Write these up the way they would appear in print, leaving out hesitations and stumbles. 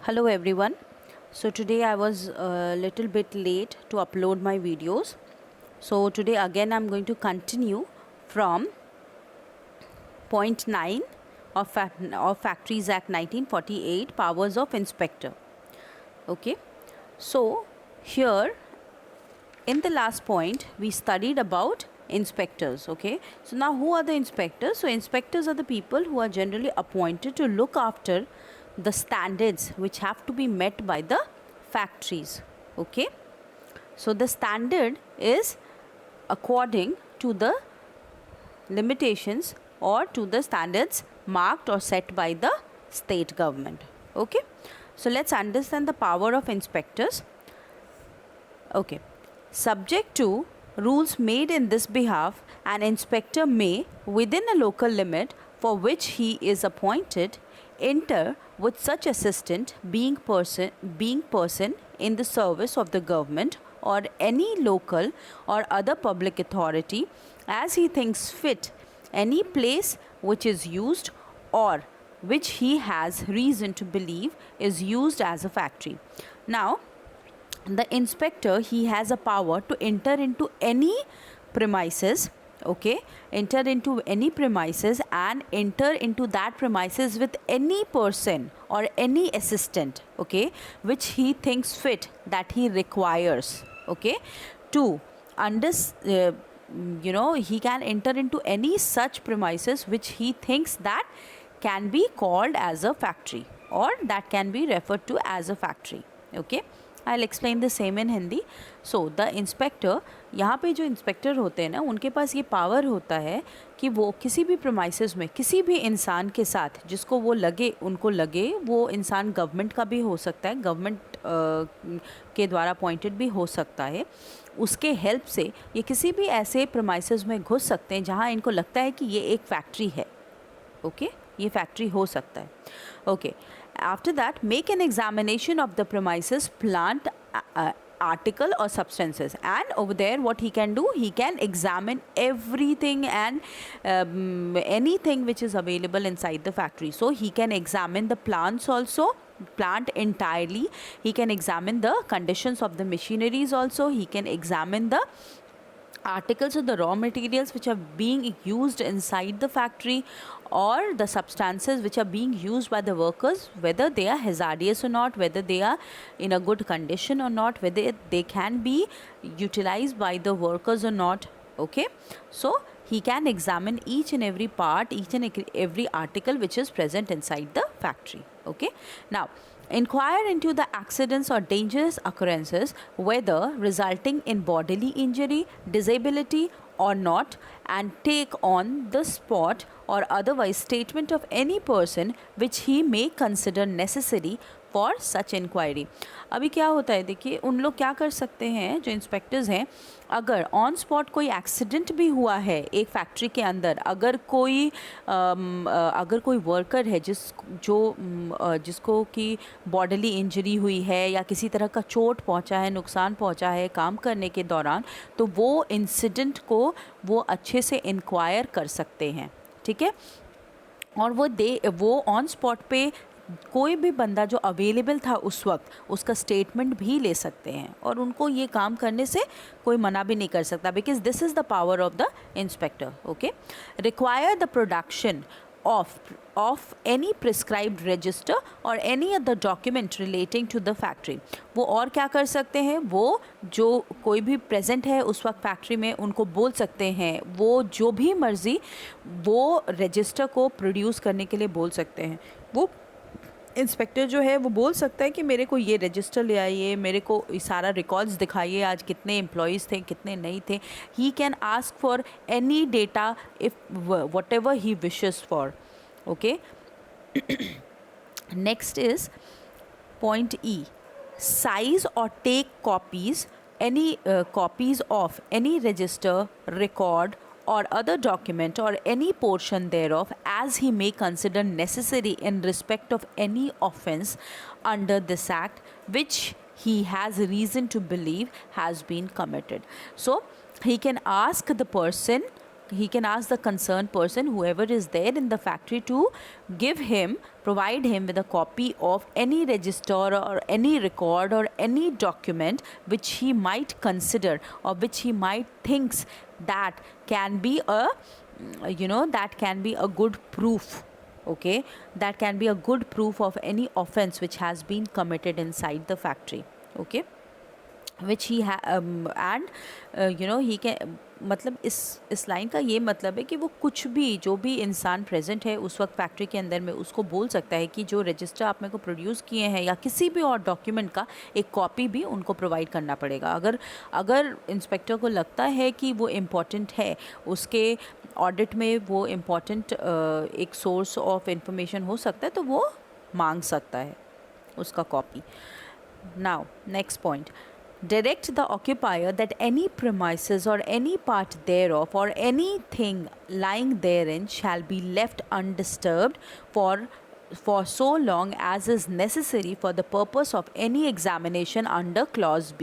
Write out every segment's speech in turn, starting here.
Hello everyone. So today I was a little bit late to upload my videos. So today again I'm going to continue from point 9 of Factories Act 1948, powers of inspector. Okay. So here in the last point we studied about inspectors. Okay, so now who are the inspectors? So inspectors are the people who are generally appointed to look after the standards which have to be met by the factories. Okay, so the standard is according to the limitations or to the standards marked or set by the state government. Okay, so let's understand the power of inspectors. Okay, subject to rules made in this behalf, an inspector may, within a local limit for which he is appointed, enter with such assistant being person in the service of the government or any local or other public authority as he thinks fit, any place which is used or which he has reason to believe is used as a factory. Now the inspector, he has a power to enter into any premises. Okay, enter into any premises and enter into that premises with any person or any assistant, okay, which he thinks fit, that he requires. Okay, to he can enter into any such premises which he thinks that can be called as a factory or that can be referred to as a factory. Okay, I'll explain the same in Hindi. So the inspector, यहाँ पे जो inspector होते हैं ना, उनके पास ये power होता है कि वो किसी भी प्रोमाइसेस में किसी भी इंसान के साथ जिसको वो लगे, उनको लगे वो इंसान गवर्नमेंट का भी हो सकता है, गवर्नमेंट के द्वारा अपॉइंटेड भी हो सकता है, उसके हेल्प से ये किसी भी ऐसे प्रोमाइसेस में घुस सकते हैं जहाँ इनको लगता है कि ये एक फैक्ट्री है. ओके, ये फैक्ट्री हो सकता है. Okay, after that make an examination of the premises, plant, article or substances, and over there what he can do, he can examine everything and anything which is available inside the factory. So he can examine the plants also, plant entirely, he can examine the conditions of the machineries also, he can examine the articles of the raw materials which are being used inside the factory or the substances which are being used by the workers, whether they are hazardous or not, whether they are in a good condition or not, whether they can be utilized by the workers or not. Okay, so he can examine each and every part, each and every article which is present inside the factory. Okay, now inquire into the accidents or dangerous occurrences, whether resulting in bodily injury, disability or not, and take on the spot or otherwise statement of any person which he may consider necessary for such inquiry. अभी क्या होता है, देखिए उन लोग क्या कर सकते हैं जो इंस्पेक्टर्स हैं, अगर ऑन स्पॉट कोई एक्सीडेंट भी हुआ है एक फैक्ट्री के अंदर, अगर कोई वर्कर है जिसको कि बॉडीली इंजरी हुई है या किसी तरह का चोट पहुंचा है, नुकसान पहुंचा है काम करने के दौरान, तो वो इंसिडेंट को वो अच्छे से इंक्वायर कर सकते हैं. ठीक है, और वो ऑन स्पॉट पे कोई भी बंदा जो अवेलेबल था उस वक्त उसका स्टेटमेंट भी ले सकते हैं और उनको ये काम करने से कोई मना भी नहीं कर सकता, because this is the power of the inspector. Okay, require the production of any prescribed register or any other document relating to the factory. वो और क्या कर सकते हैं, वो जो कोई भी प्रेजेंट है उस वक्त फैक्ट्री में उनको बोल सकते हैं, वो जो भी मर्ज़ी वो रजिस्टर को प्रोड्यूस करने के लिए बोल सकते हैं. वो इंस्पेक्टर जो है वो बोल सकता है कि मेरे को ये रजिस्टर ले आइए, मेरे को सारा रिकॉर्ड्स दिखाइए, आज कितने एम्प्लॉयज़ थे कितने नहीं थे. He can ask for any data if whatever he wishes for. Okay, next is point E, size और take copies copies of any register, record or other document or any portion thereof as he may consider necessary in respect of any offence under this act which he has reason to believe has been committed. So he can ask the person he can ask the concerned person, whoever is there in the factory, to provide him with a copy of any register or any record or any document which he might consider or which he might thinks that can be a good proof. Okay, that can be a good proof of any offense which has been committed inside the factory. Okay, which he and he can, मतलब इस line का ये मतलब है कि वो कुछ भी, जो भी इंसान प्रेजेंट है उस वक्त फैक्ट्री के अंदर में, उसको बोल सकता है कि जो रजिस्टर आप मेरे को प्रोड्यूस किए हैं या किसी भी और डॉक्यूमेंट का एक कॉपी भी उनको प्रोवाइड करना पड़ेगा। अगर इंस्पेक्टर को लगता है कि वो इम्पॉर्टेंट है, उसके ऑडिट में वो इम्पॉर्टेंट एक सोर्स ऑफ इंफॉर्मेशन हो सकता है, तो वो मांग सकता है उसका copy. Now next point, direct the occupier that any premises or any part thereof or anything lying therein shall be left undisturbed for so long as is necessary for the purpose of any examination under clause B।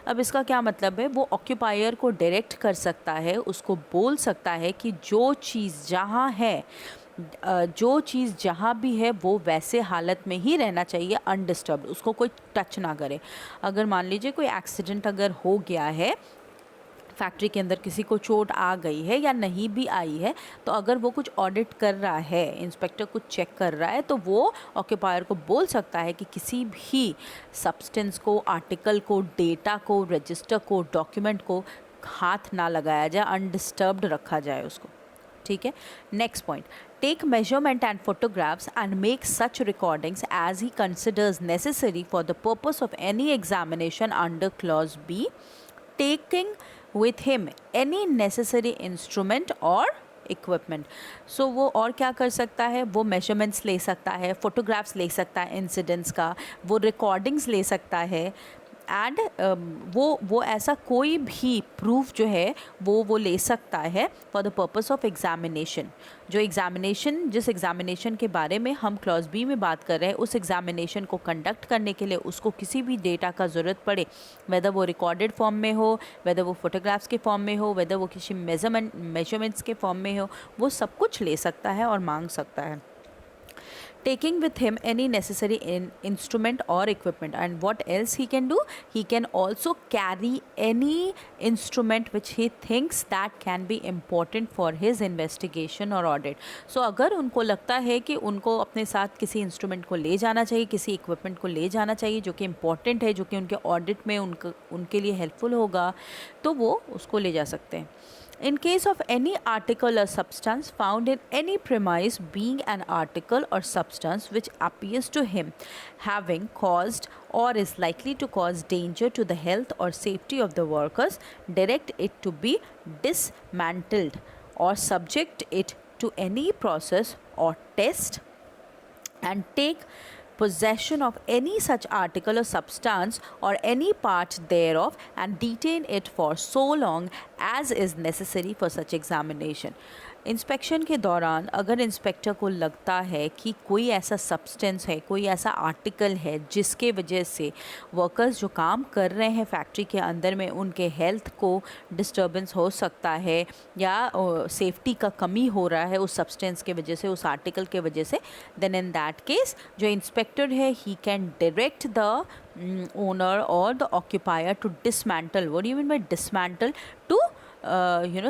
अब इसका क्या मतलब है, वो occupier को direct कर सकता है, उसको बोल सकता है कि जो चीज़ जहाँ भी है वो वैसे हालत में ही रहना चाहिए, अनडिस्टर्ब्ड, उसको कोई टच ना करे। अगर मान लीजिए कोई एक्सीडेंट अगर हो गया है, फैक्ट्री के अंदर किसी को चोट आ गई है या नहीं भी आई है, तो अगर वो कुछ ऑडिट कर रहा है, इंस्पेक्टर कुछ चेक कर रहा है, तो वो ऑक्यूपायर को बोल सकता है कि किसी भी सब्सटेंस को, आर्टिकल को, डेटा को, रजिस्टर को, डॉक्यूमेंट को हाथ ना लगाया जाए, अनडिस्टर्ब्ड रखा जाए उसको। ठीक है, next point, take measurement and photographs and make such recordings as he considers necessary for the purpose of any examination under clause B, taking with him any necessary instrument or equipment. So वो और क्या कर सकता है, वो measurements ले सकता है, फोटोग्राफ्स ले सकता है इंसिडेंट्स का, वो रिकॉर्डिंग्स ले सकता है, एंड वो ऐसा कोई भी प्रूफ जो है वो ले सकता है for the purpose of examination. जिस एग्जामिनेशन के बारे में हम क्लॉज बी में बात कर रहे हैं, उस एग्जामिनेशन को कंडक्ट करने के लिए उसको किसी भी डेटा का ज़रूरत पड़े, वेदर वो रिकॉर्डेड फॉर्म में हो, वेदर वो फोटोग्राफ्स के फॉर्म में हो, वेदर वो किसी मेजरमेंट्स के फॉर्म में हो, वो सब कुछ ले सकता है और मांग सकता है। Taking with him any necessary instrument or equipment, and what else he can do, he can also carry any instrument which he thinks that can be important for his investigation or audit। so अगर उनको लगता है कि उनको अपने साथ किसी instrument को ले जाना चाहिए, किसी इक्विपमेंट को ले जाना चाहिए जो कि इम्पॉर्टेंट है, जो कि उनके ऑडिट में उनके लिए हेल्पफुल होगा, तो वो उसको ले जा सकते हैं। In case of any article or substance found in any premise being an article or substance which appears to him having caused or is likely to cause danger to the health or safety of the workers, direct it to be dismantled or subject it to any process or test, and take possession of any such article or substance or any part thereof and detain it for so long as is necessary for such examination। Inspection के दौरान अगर inspector को लगता है कि कोई ऐसा substance है, कोई ऐसा आर्टिकल है जिसके वजह से वर्कर्स जो काम कर रहे हैं फैक्ट्री के अंदर में, उनके हेल्थ को डिस्टर्बेंस हो सकता है या सेफ्टी का कमी हो रहा है उस सब्सटेंस के वजह से, उस आर्टिकल के वजह से, देन इन दैट केस जो इंस्पेक्टर है, he can direct the owner or the occupier to dismantle। what do you mean by dismantle? To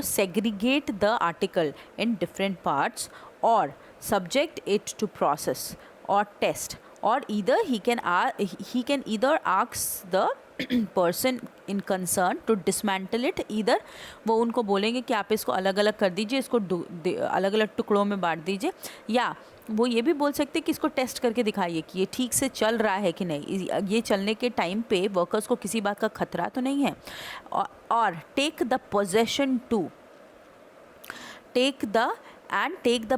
segregate the article in different parts or subject it to process or test, or either he can either ask the person in concern to dismantle it, either वो उनको बोलेंगे कि आप इसको अलग अलग कर दीजिए, इसको अलग अलग टुकड़ों में बांट दीजिए, या वो ये भी बोल सकते हैं कि इसको टेस्ट करके दिखाइए कि ये ठीक से चल रहा है कि नहीं, ये चलने के टाइम पे वर्कर्स को किसी बात का खतरा तो नहीं है, और take the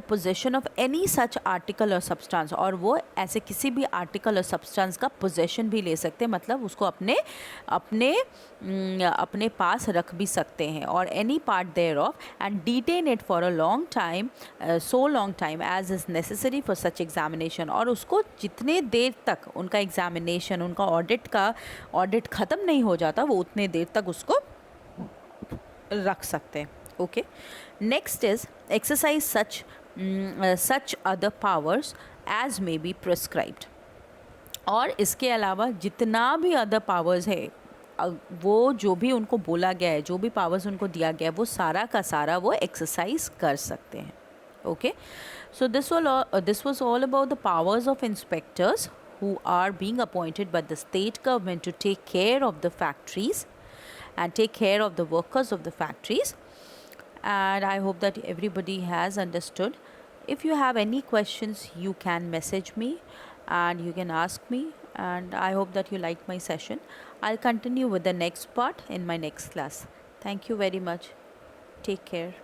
possession of any such article और सब्सटेंस, और वो ऐसे किसी भी आर्टिकल और सब्सटेंस का पोजेशन भी ले सकते हैं, मतलब उसको अपने पास रख भी सकते हैं, और any part thereof, and detain it for a long time, so long time as is necessary for such examination, और उसको जितने देर तक उनका एग्जामिनेशन, उनका ऑडिट ख़त्म नहीं हो जाता, वो उतने देर तक उसको रख सकते हैं। Okay. Next is exercise such other powers as may be prescribed. और इसके अलावा जितना भी अदर पावर्स है, वो जो भी उनको बोला गया है, जो भी पावर्स उनको दिया गया है, वो सारा का सारा वो एक्सरसाइज कर सकते हैं. Okay. So this was all about the powers of inspectors who are being appointed by the state government to take care of the factories and take care of the workers of the factories. And I hope that everybody has understood. If you have any questions, you can message me and you can ask me. And I hope that you like my session. I'll continue with the next part in my next class. Thank you very much. Take care.